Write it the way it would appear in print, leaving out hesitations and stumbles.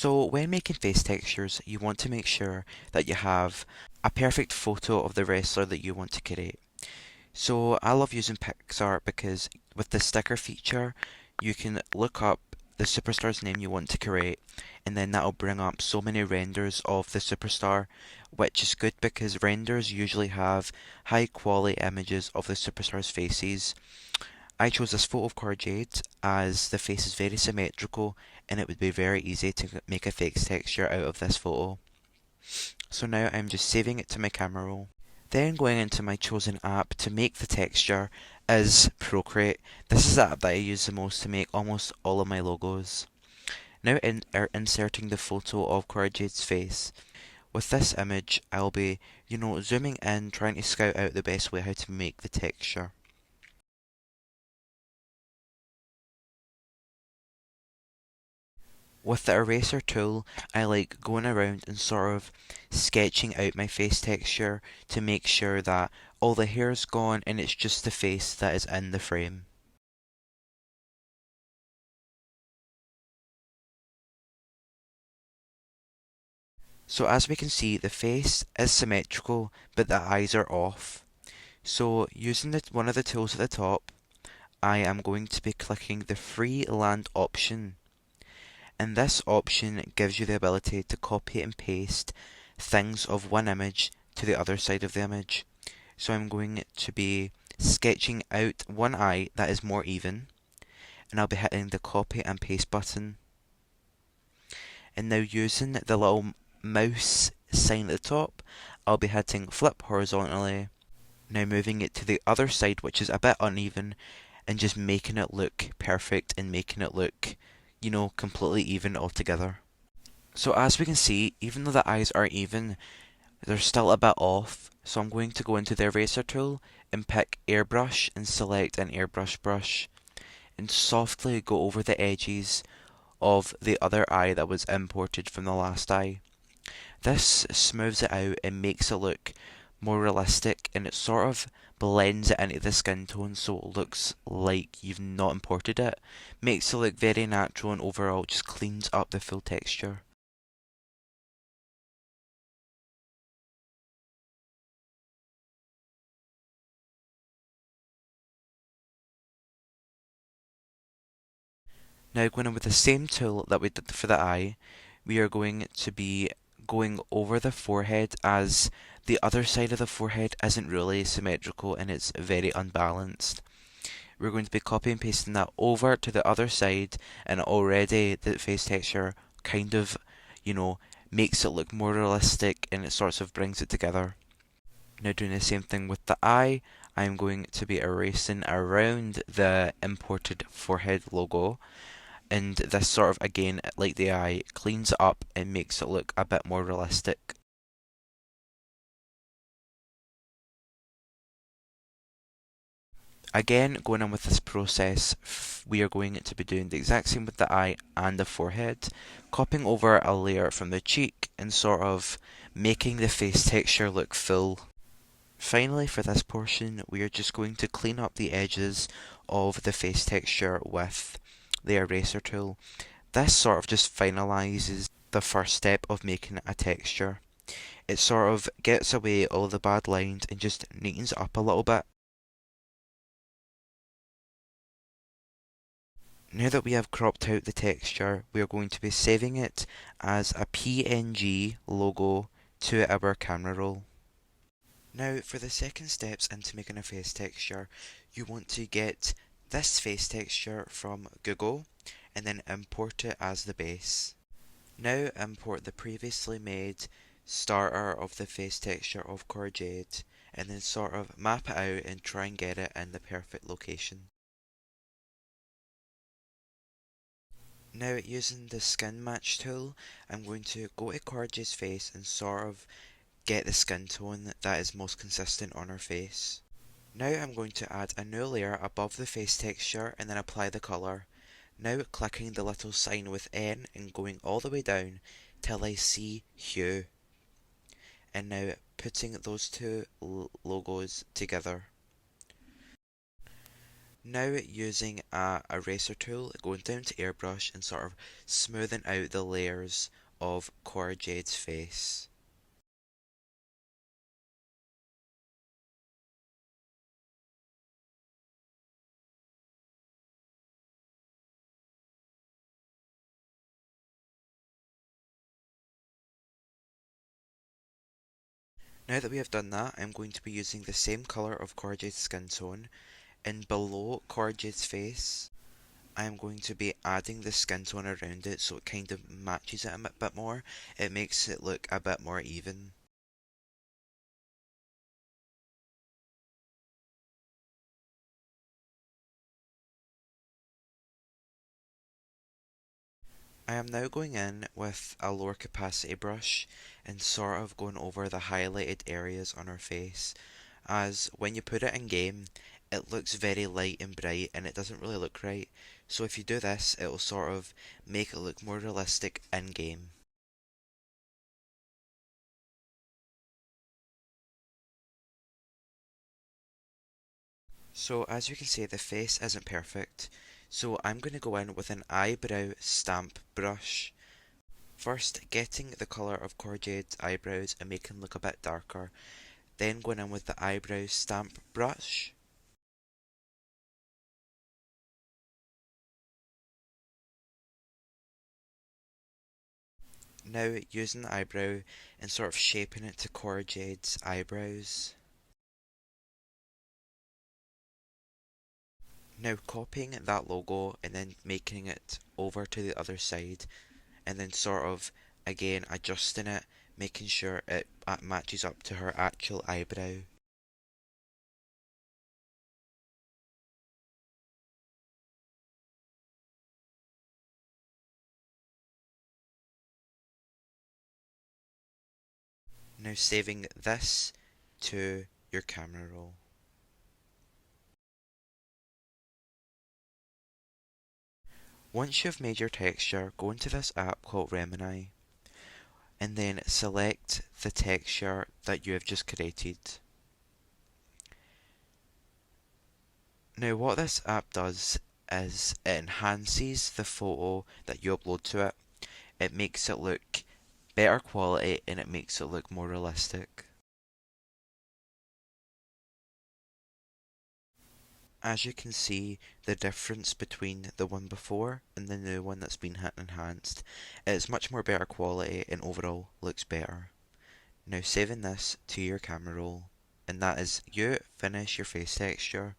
So when making face textures, you want to make sure that you have a perfect photo of the wrestler that you want to create. So I love using PixArt because with the sticker feature, you can look up the superstar's name you want to create, and then that'll bring up so many renders of the superstar, which is good because renders usually have high quality images of the superstar's faces. I chose this photo of Cora Jade as the face is very symmetrical and it would be very easy to make a face texture out of this photo. So now I'm just saving it to my camera roll. Then going into my chosen app to make the texture is Procreate. This is the app that I use the most to make almost all of my logos. Now inserting the photo of Cora Jade's face. With this image, I'll be, zooming in, trying to scout out the best way how to make the texture. With the eraser tool, I like going around and sort of sketching out my face texture to make sure that all the hair's gone and it's just the face that is in the frame. So as we can see, the face is symmetrical, but the eyes are off. So using one of the tools at the top, I am going to be clicking the Freeland option. And this option gives you the ability to copy and paste things of one image to the other side of the image. So I'm going to be sketching out one eye that is more even, and I'll be hitting the copy and paste button. And now using the little mouse sign at the top, I'll be hitting flip horizontally. Now moving it to the other side, which is a bit uneven, and just making it look perfect and making it look, completely even altogether. So as we can see, even though the eyes are even, they're still a bit off. So I'm going to go into the eraser tool and pick airbrush and select an airbrush brush and softly go over the edges of the other eye that was imported from the last eye. This smooths it out and makes it look more realistic, and it sort of blends it into the skin tone so it looks like you've not imported it. Makes it look very natural and overall just cleans up the full texture. Now going in with the same tool that we did for the eye, we are going to be going over the forehead as the other side of the forehead isn't really symmetrical and it's very unbalanced. We're going to be copy and pasting that over to the other side, and already the face texture kind of, makes it look more realistic and it sort of brings it together. Now doing the same thing with the eye, I'm going to be erasing around the imported forehead logo, and this sort of, again, like the eye, cleans it up and makes it look a bit more realistic. Again, going on with this process, we are going to be doing the exact same with the eye and the forehead, copying over a layer from the cheek and sort of making the face texture look full. Finally, for this portion, we are just going to clean up the edges of the face texture with the eraser tool. This sort of just finalizes the first step of making a texture. It sort of gets away all the bad lines and just neatens it up a little bit. Now that we have cropped out the texture, we are going to be saving it as a PNG logo to our camera roll. Now for the second steps into making a face texture, you want to get this face texture from Google and then import it as the base. Now import the previously made starter of the face texture of Cora Jade and then sort of map it out and try and get it in the perfect location. Now using the skin match tool, I'm going to go to Cora Jade's face and sort of get the skin tone that is most consistent on her face. Now I'm going to add a new layer above the face texture and then apply the colour. Now clicking the little sign with N and going all the way down till I see hue. And now putting those two logos together. Now using a eraser tool, going down to airbrush and sort of smoothing out the layers of Cora Jade's face. Now that we have done that, I'm going to be using the same colour of Cora Jade's skin tone, and below Cora Jade's face, I'm going to be adding the skin tone around it so it kind of matches it a bit more. It makes it look a bit more even. I am now going in with a lower capacity brush and sort of going over the highlighted areas on her face, as when you put it in game, it looks very light and bright and it doesn't really look right. So if you do this, it will sort of make it look more realistic in game. So as you can see, the face isn't perfect, so I'm going to go in with an eyebrow stamp brush. First, getting the colour of Cora Jade's eyebrows and making them look a bit darker, then going in with the eyebrow stamp brush. Now using the eyebrow and sort of shaping it to Cora Jade's eyebrows. Now copying that logo and then making it over to the other side, and then sort of again adjusting it, making sure it matches up to her actual eyebrow. Now saving this to your camera roll. Once you've made your texture, go into this app called Remini and then select the texture that you have just created. Now what this app does is it enhances the photo that you upload to it. It makes it look better quality and it makes it look more realistic. As you can see, the difference between the one before and the new one that's been enhanced, it's much more better quality and overall looks better. Now saving this to your camera roll, and that is you finish your face texture.